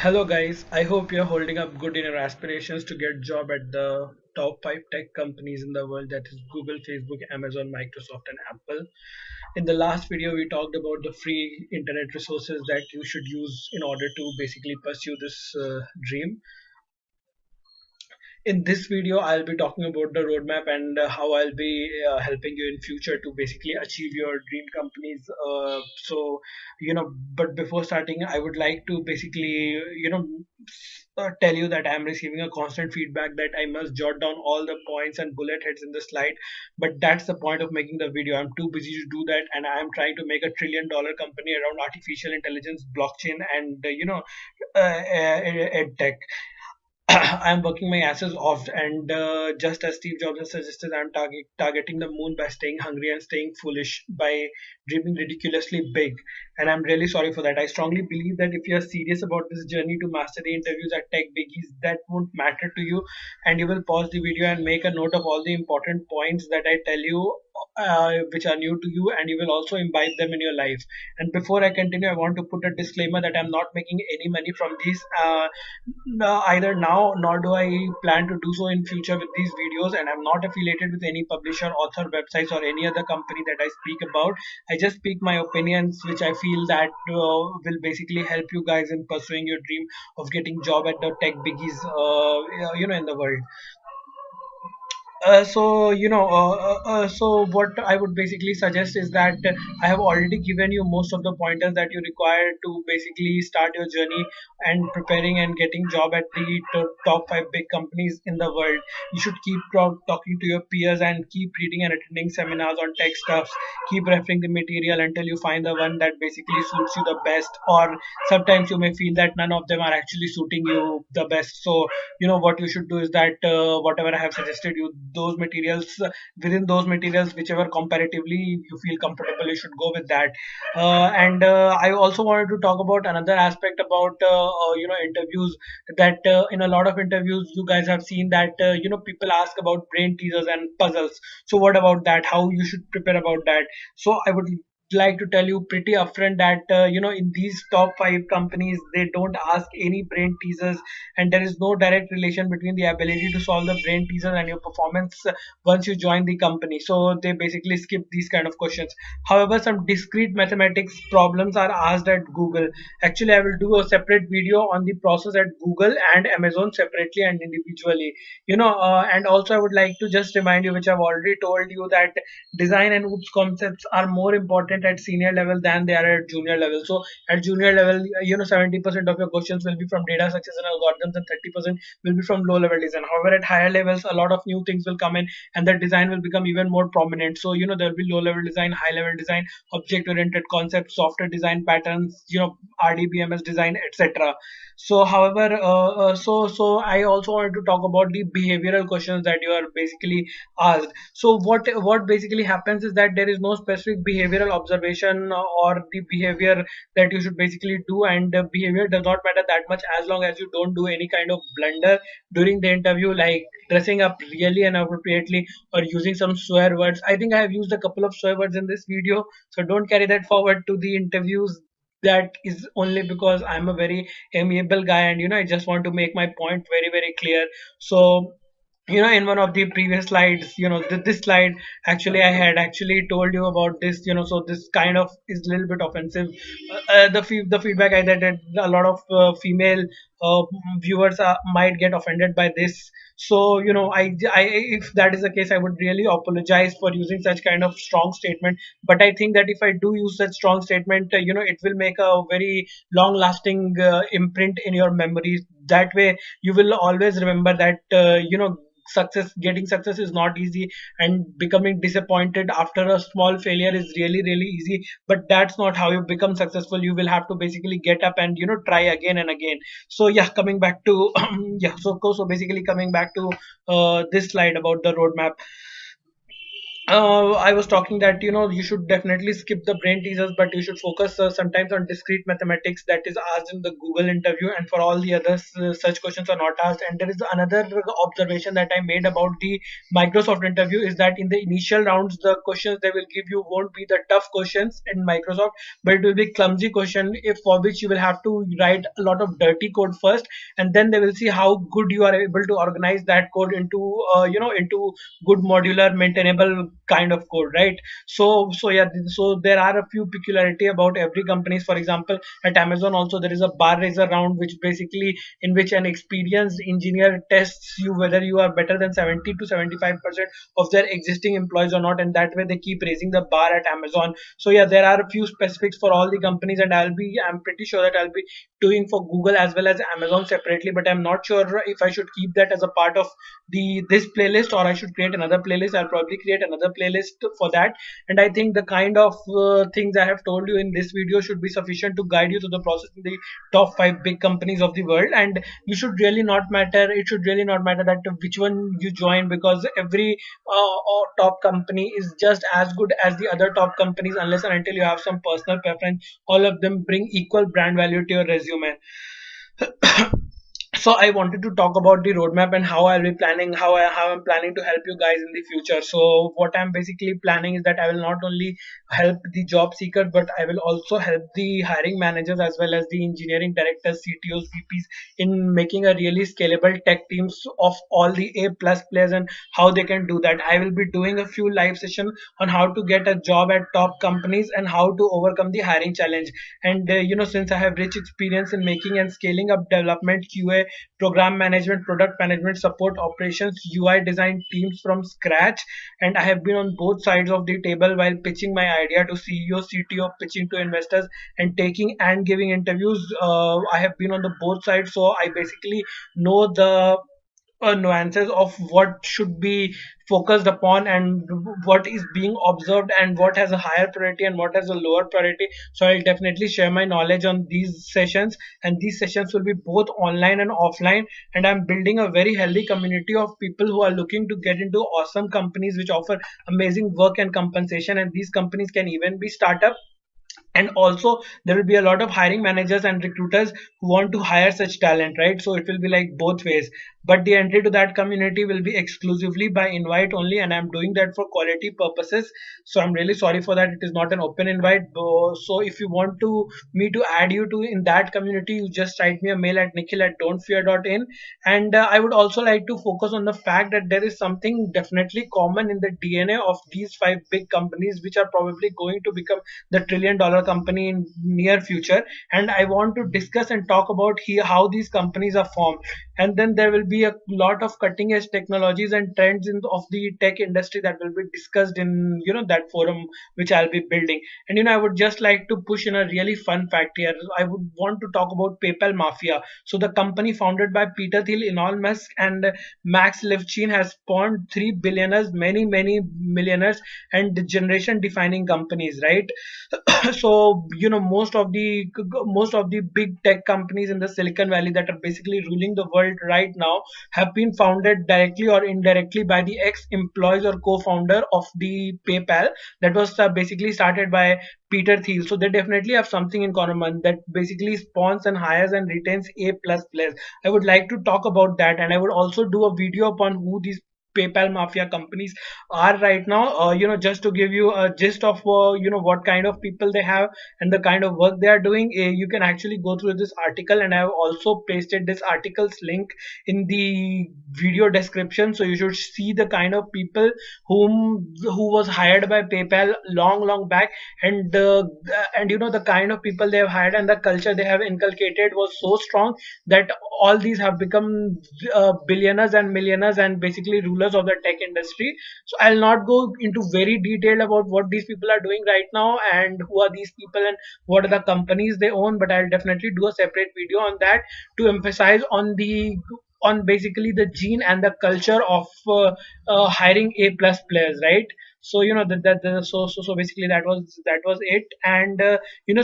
Hello guys, I hope you're holding up good in your aspirations to get job at the top 5 tech companies in the world, that is Google, Facebook, Amazon, Microsoft and Apple. In the last video we talked about the free internet resources that you should use in order to basically pursue this dream. In this video I'll be talking about the roadmap and how I'll be helping you in future to basically achieve your dream companies. But before starting I would like to basically tell you that I'm receiving a constant feedback that I must jot down all the points and bullet heads in the slide, but that's the point of making the video. I'm too busy to do that, and I'm trying to make a $1 trillion company around artificial intelligence, blockchain, and ed tech. I'm working my asses off, and just as Steve Jobs has suggested, I'm targeting the moon by staying hungry and staying foolish, by dreaming ridiculously big. And I'm really sorry for that. I strongly believe that if you're serious about this journey to master the interviews at Tech Biggies, that won't matter to you, and you will pause the video and make a note of all the important points that I tell you, which are new to you, and you will also imbibe them in your life. And before I continue, I want to put a disclaimer that I'm not making any money from these. No, either now nor do I plan to do so in future with these videos, and I'm not affiliated with any publisher, author, websites, or any other company that I speak about. I just speak my opinions, which I feel that will basically help you guys in pursuing your dream of getting job at the tech biggies, in the world. So what I would basically suggest is that I have already given you most of the pointers that you require to basically start your journey and preparing and getting job at the top 5 big companies in the world. You should keep talking to your peers and keep reading and attending seminars on tech stuffs. Keep referring the material until you find the one that basically suits you the best. Or sometimes you may feel that none of them are actually suiting you the best. So what you should do is that whatever I have suggested you, those materials, within those materials, whichever comparatively you feel comfortable, you should go with that. And I also wanted to talk about another aspect about interviews, that in a lot of interviews you guys have seen that people ask about brain teasers and puzzles. So what about that, how you should prepare about that? So I would like to tell you pretty upfront that in these top 5 companies they don't ask any brain teasers, and there is no direct relation between the ability to solve the brain teasers and your performance once you join the company. So they basically skip these kind of questions. However, some discrete mathematics problems are asked at Google. Actually, I will do a separate video on the process at Google and Amazon separately and individually. And also I would like to just remind you, which I've already told you, that design and oops concepts are more important at senior level than they are at junior level. So at junior level, 70% of your questions will be from data success and algorithms, and 30% will be from low level design. However, at higher levels, a lot of new things will come in, and the design will become even more prominent. So there will be low level design, high level design, object oriented concepts, software design patterns, RDBMS design, etc. So however, I also wanted to talk about the behavioral questions that you are basically asked. So what basically happens is that there is no specific behavioral observation or the behavior that you should basically do, and behavior does not matter that much as long as you don't do any kind of blunder during the interview, like dressing up really inappropriately or using some swear words. I think I have used a couple of swear words in this video, so don't carry that forward to the interviews. That is only because I'm a very amiable guy, and I just want to make my point very very clear. So in one of the previous slides, this slide, actually I had actually told you about this, so this kind of is a little bit offensive. The feedback I that a lot of female uh, viewers might get offended by this. So if that is the case, I would really apologize for using such kind of strong statement. But I think that if I do use such strong statement, it will make a very long lasting imprint in your memories. That way you will always remember that getting success is not easy, and becoming disappointed after a small failure is really really easy. But that's not how you become successful. You will have to basically get up and try again and again. So yeah, coming back to so basically coming back to this slide about the roadmap. I was talking that you should definitely skip the brain teasers, but you should focus sometimes on discrete mathematics that is asked in the Google interview, and for all the others, such questions are not asked. And there is another observation that I made about the Microsoft interview is that in the initial rounds, the questions they will give you won't be the tough questions in Microsoft, but it will be clumsy question, if for which you will have to write a lot of dirty code first, and then they will see how good you are able to organize that code into into good modular maintainable kind of code, right? So yeah, so there are a few peculiarity about every companies. For example, at Amazon also there is a bar raiser round, which basically in which an experienced engineer tests you whether you are better than 70 to 75% of their existing employees or not, and that way they keep raising the bar at Amazon. So yeah, there are a few specifics for all the companies, and I'm pretty sure that I'll be doing for Google as well as Amazon separately, but I'm not sure if I should keep that as a part of the this playlist or I should create another playlist. I'll probably create another playlist for that. And I think the kind of things I have told you in this video should be sufficient to guide you through the process in the top 5 big companies of the world. And you should really not matter, it should really not matter that which one you join, because every top company is just as good as the other top companies, unless and until you have some personal preference. All of them bring equal brand value to your resume. So I wanted to talk about the roadmap and how I'll be planning, how I'm planning to help you guys in the future. So what I'm basically planning is that I will not only help the job seeker, but I will also help the hiring managers as well as the engineering directors, CTOs, VPs in making a really scalable tech teams of all the A plus players and how they can do that. I will be doing a few live sessions on how to get a job at top companies and how to overcome the hiring challenge. And since I have rich experience in making and scaling up development, QA, program management, product management, support operations, UI design teams from scratch, and I have been on both sides of the table while pitching my idea to CEO, CTO, pitching to investors, and taking and giving interviews. I have been on the both sides, so I basically know the nuances of what should be focused upon and what is being observed and what has a higher priority and what has a lower priority. So I'll definitely share my knowledge on these sessions, and these sessions will be both online and offline. And I'm building a very healthy community of people who are looking to get into awesome companies which offer amazing work and compensation, and these companies can even be startup. And also there will be a lot of hiring managers and recruiters who want to hire such talent, right? So it will be like both ways, but the entry to that community will be exclusively by invite only, and I'm doing that for quality purposes. So I'm really sorry for that, it is not an open invite. So if you want to me to add you to in that community, you just write me a mail at nikhil@don'tfear.in. And I would also like to focus on the fact that there is something definitely common in the DNA of these 5 big companies which are probably going to become the trillion-dollar company in near future. And I want to discuss and talk about here how these companies are formed. And then there will be a lot of cutting edge technologies and trends in of the tech industry that will be discussed in that forum which I'll be building. And I would just like to push in a really fun fact here. I would want to talk about PayPal Mafia. So the company founded by Peter Thiel, Elon Musk, and Max Levchin has spawned 3 billionaires, many millionaires, and generation defining companies, right? So most of the big tech companies in the Silicon Valley that are basically ruling the world right now have been founded directly or indirectly by the ex-employees or co-founder of the PayPal that was basically started by Peter Thiel. So they definitely have something in common that basically spawns and hires and retains A plus players. I would like to talk about that, and I would also do a video upon who these PayPal mafia companies are right now. Just to give you a gist of what kind of people they have and the kind of work they are doing. You can actually go through this article, and I have also pasted this article's link in the video description. So you should see the kind of people who was hired by PayPal long back, and the kind of people they have hired and the culture they have inculcated was so strong that all these have become billionaires and millionaires and basically rulers of the tech industry. So I'll not go into very detail about what these people are doing right now and who are these people and what are the companies they own, but I'll definitely do a separate video on that to emphasize on basically the gene and the culture of hiring A plus players, right? So so basically that was it. And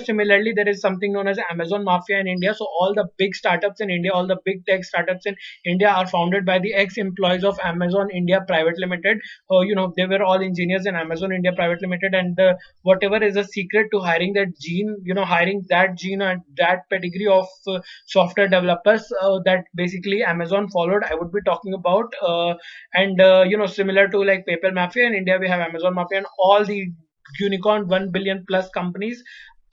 similarly, there is something known as Amazon mafia in India. So all the big startups in India, all the big tech startups in India are founded by the ex-employees of Amazon India Private Limited. They were all engineers in Amazon India Private Limited, and whatever is a secret to hiring that gene, hiring that gene and that pedigree of software developers that basically Amazon followed, I would be talking about. And similar to like PayPal Mafia in India, we have Amazon Mafia, and all the unicorn 1 billion plus companies,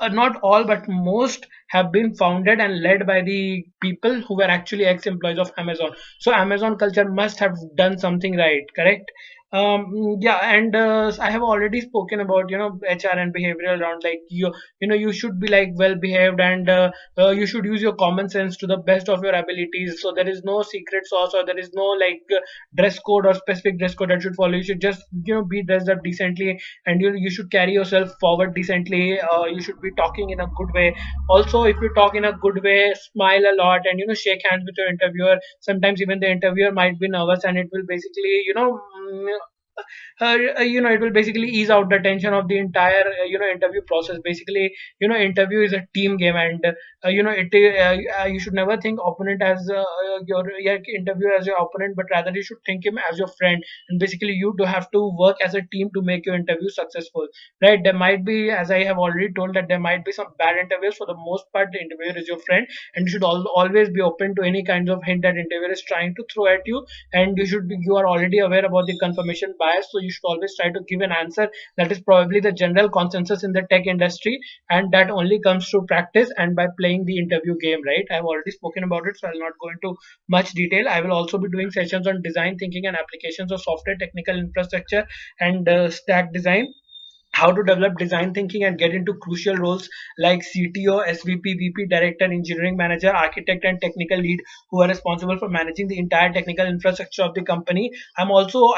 not all but most, have been founded and led by the people who were actually ex-employees of Amazon. So Amazon culture must have done something right, correct? Yeah, and I have already spoken about HR and behavioral around, like you should be like well behaved, and you should use your common sense to the best of your abilities. So there is no secret sauce, or there is no like dress code or specific dress code that should follow. You should just be dressed up decently, and you should carry yourself forward decently. You should be talking in a good way. Also, if you talk in a good way, smile a lot, and shake hands with your interviewer. Sometimes even the interviewer might be nervous, and it will basically it will basically ease out the tension of the entire interview process. Basically, interview is a team game, and you should never think opponent as your interviewer as your opponent, but rather you should think him as your friend. And basically, you do have to work as a team to make your interview successful, right? There might be, as I have already told, that there might be some bad interviews. For the most part, the interviewer is your friend, and you should always be open to any kinds of hint that interviewer is trying to throw at you. And you are already aware about the confirmation bias, so you should always try to give an answer that is probably the general consensus in the tech industry, and that only comes through practice and by playing the interview game, right? I've already spoken about it, so I'll not go into much detail. I will also be doing sessions on design thinking and applications of software, technical infrastructure, and stack design, how to develop design thinking and get into crucial roles like CTO, SVP, VP, director, engineering manager, architect, and technical lead, who are responsible for managing the entire technical infrastructure of the company. I'm also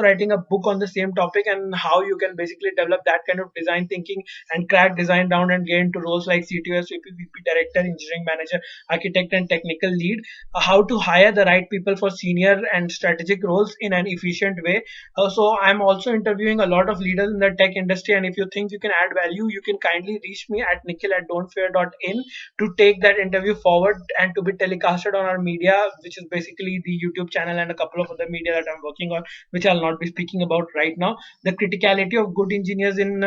writing a book on the same topic, and how you can basically develop that kind of design thinking and crack design down and get into roles like CTO, SVP, VP, director, engineering manager, architect, and technical lead. How to hire the right people for senior and strategic roles in an efficient way. So I'm also interviewing a lot of leaders in the tech industry, and if you think you can add value, you can kindly reach me at nikhil@don'tfear.in to take that interview forward and to be telecasted on our media, which is basically the YouTube channel and a couple of other media that I'm working on, which I'll not be speaking about right now. The criticality of good engineers in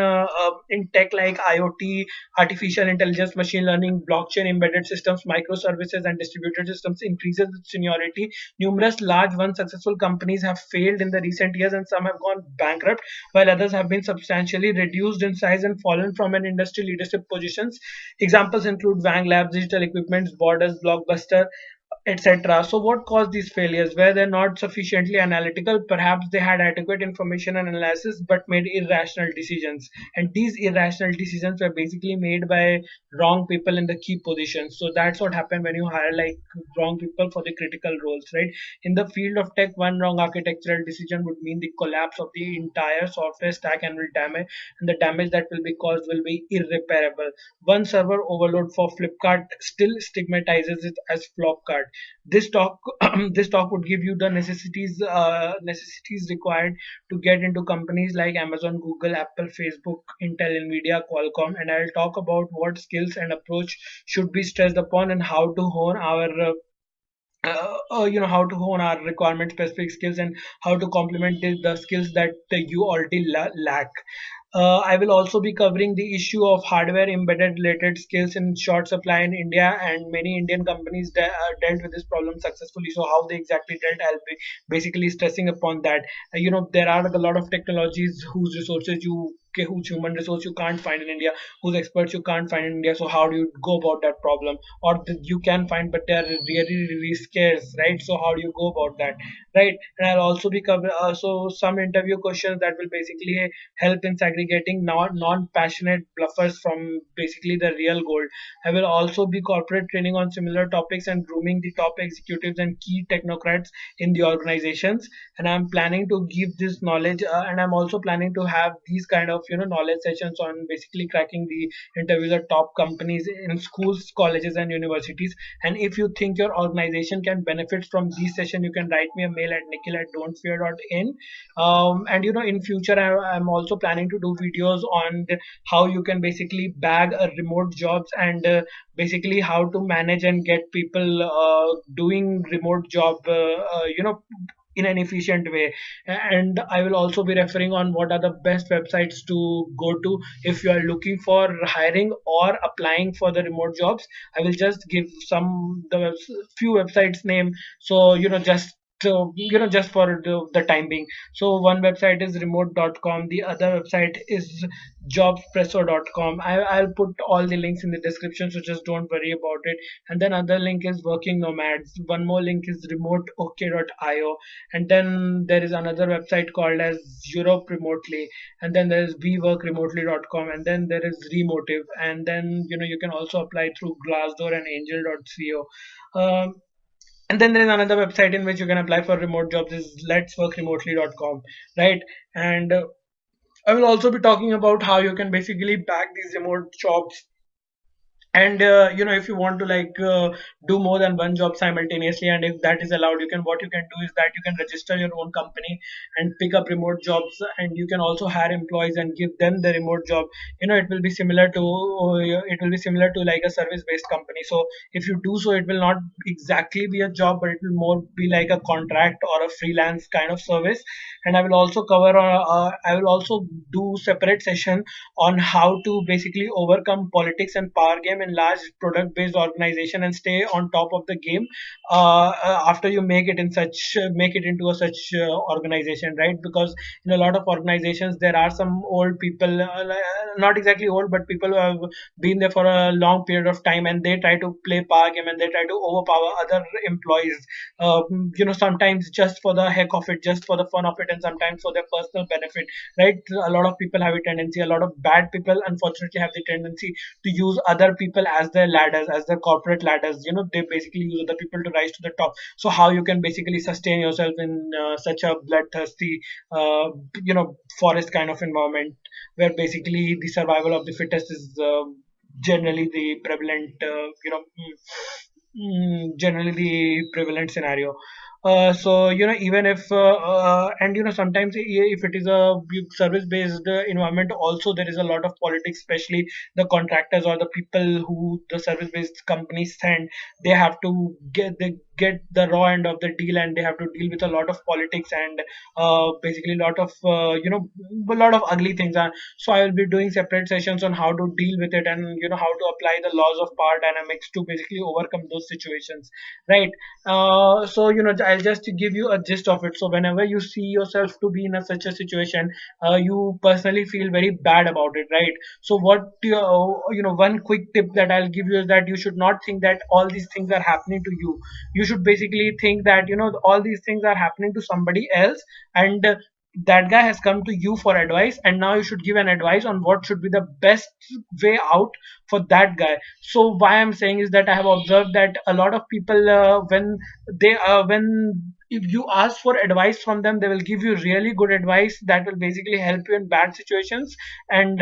tech like IoT, artificial intelligence, machine learning, blockchain, embedded systems, microservices, and distributed systems increases with seniority. Numerous large, once successful companies have failed in the recent years, and some have gone bankrupt, while others have been substantially reduced in size and fallen from an industry leadership positions. Examples include Wang Labs, Digital Equipments, Borders, Blockbuster, etc. So, what caused these failures? Were they not sufficiently analytical? Perhaps they had adequate information and analysis but made irrational decisions. And these irrational decisions were basically made by wrong people in the key positions. So, that's what happened when you hire like wrong people for the critical roles, right? In the field of tech, one wrong architectural decision would mean the collapse of the entire software stack and will damage, and the damage that will be caused will be irreparable. One server overload for Flipkart still stigmatizes it as Flopkart. This talk this talk would give you the necessities required to get into companies like Amazon, Google, Apple, Facebook, Intel, Nvidia, Qualcomm, and I'll talk about what skills and approach should be stressed upon, and how to hone our how to hone our requirement specific skills, and how to complement the skills that you already lack. I will also be covering the issue of hardware embedded related skills in short supply in India, and many Indian companies dealt with this problem successfully. So how they exactly dealt, I'll be basically stressing upon that. There are a lot of technologies whose human resource you can't find in India, whose experts you can't find in India. So how do you go about that problem? Or you can find, but they are really really scarce, right? So how do you go about that, right? And I'll also be covering some interview questions that will basically help in segregating non-passionate bluffers from basically the real gold. I will also be corporate training on similar topics and grooming the top executives and key technocrats in the organizations. And I'm planning to give this knowledge, and I'm also planning to have these kind of of knowledge sessions on basically cracking the interviews at top companies in schools, colleges, and universities. And if you think your organization can benefit from these sessions, you can write me a mail at nikhil@don'tfear.in. And in future, I'm also planning to do videos on how you can basically bag a remote jobs, and basically how to manage and get people doing remote job in an efficient way. And I will also be referring on what are the best websites to go to if you are looking for hiring or applying for the remote jobs. I will just give some the few websites name, so just for the time being. So one website is remote.com, the other website is jobspresso.com. I'll put all the links in the description, so just don't worry about it. And then other link is working nomads. One more link is remoteok.io. And then there is another website called as Europe Remotely. And then there is weworkremotely.com. And then there is Remotive. And then you can also apply through Glassdoor and Angel.co. And then there is another website in which you can apply for remote jobs, is letsworkremotely.com, right? And I will also be talking about how you can basically back these remote jobs. And if you want to do more than one job simultaneously, and if that is allowed, what you can do is that you can register your own company and pick up remote jobs, and you can also hire employees and give them the remote job. It will be similar to like a service based company. So if you do so, it will not exactly be a job, but it will more be like a contract or a freelance kind of service. And I will also do separate session on how to basically overcome politics and power game in large product based organization and stay on top of the game after you make it into a such organization, right? Because in a lot of organizations there are some old people, not exactly old, but people who have been there for a long period of time, and they try to play power game and they try to overpower other employees, sometimes just for the heck of it, just for the fun of it, and sometimes for their personal benefit, right? A lot of people have a tendency, a lot of bad people unfortunately have the tendency to use other people as their ladders, as their corporate ladders. They basically use other people to rise to the top. So how you can basically sustain yourself in such a bloodthirsty forest kind of environment, where basically the survival of the fittest is generally the prevalent generally the prevalent scenario. So even if and sometimes if it is a service based environment, also there is a lot of politics, especially the contractors or the people who the service based companies send. They have to get the raw end of the deal, and they have to deal with a lot of politics and basically a lot of ugly things. So I will be doing separate sessions on how to deal with it, and how to apply the laws of power dynamics to basically overcome those situations, right? So I'll just give you a gist of it. So whenever you see yourself to be in such a situation, you personally feel very bad about it, right? So one quick tip that I'll give you is that you should not think that all these things are happening to you. You should basically think that all these things are happening to somebody else, and that guy has come to you for advice, and now you should give an advice on what should be the best way out for that guy. So why I'm saying is that I have observed that a lot of people, when if you ask for advice from them, they will give you really good advice that will basically help you in bad situations and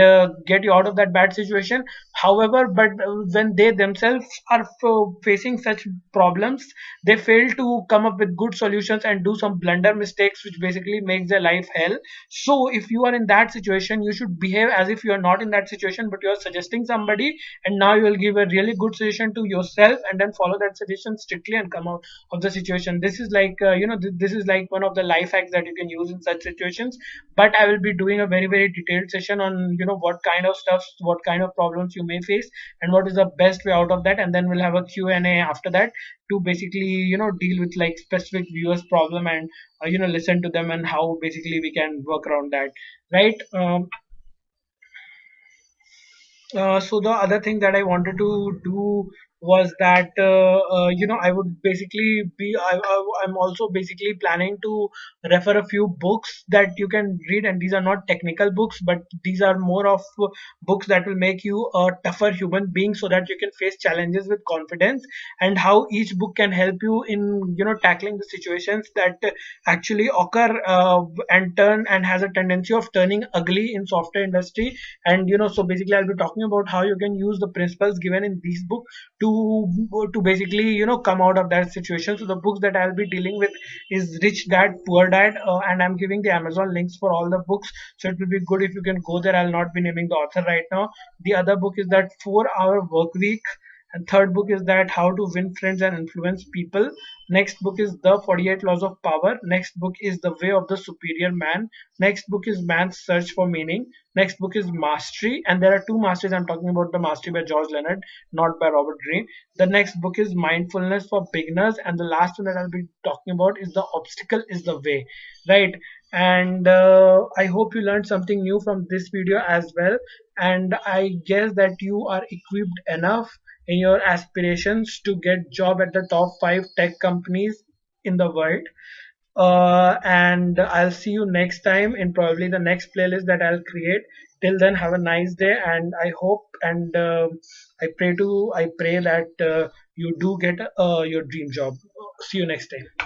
get you out of that bad situation. However, but when they themselves are facing such problems, they fail to come up with good solutions and do some blunder mistakes, which basically makes their life hell. So if you are in that situation, you should behave as if you are not in that situation, but you are suggesting somebody, and now you will give a really good suggestion to yourself, and then follow that suggestion strictly and come out of the situation. This is like this is like one of the life hacks that you can use in such situations. But I will be doing a very very detailed session on what kind of stuff, what kind of problems you may face, and what is the best way out of that. And then we'll have a Q&A after that to basically deal with like specific viewers problem, and listen to them, and how basically we can work around that, right? So the other thing that I wanted to do was that I would basically I'm also basically planning to refer a few books that you can read, and these are not technical books, but these are more of books that will make you a tougher human being so that you can face challenges with confidence, and how each book can help you in tackling the situations that actually occur and turn and has a tendency of turning ugly in software industry. And so basically I'll be talking about how you can use the principles given in these books to basically come out of that situation. So the books that I'll be dealing with is Rich Dad Poor Dad, and I'm giving the Amazon links for all the books, so it will be good if you can go there. I'll not be naming the author right now. The other book is that 4 Hour Work Week, and third book is that How to Win Friends and Influence People. Next book is The 48 Laws of Power. Next book is The Way of the Superior Man. Next book is Man's Search for Meaning. Next book is Mastery, and there are two masteries. I'm talking about the Mastery by George Leonard, not by Robert Greene. The next book is Mindfulness for Beginners, and the last one that I'll be talking about is The Obstacle is the Way. Right? And I hope you learned something new from this video as well. And I guess that you are equipped enough in your aspirations to get job at the top 5 tech companies in the world. And I'll see you next time in probably the next playlist that I'll create. Till then, have a nice day, and I hope and I pray that you do get your dream job. See you next time.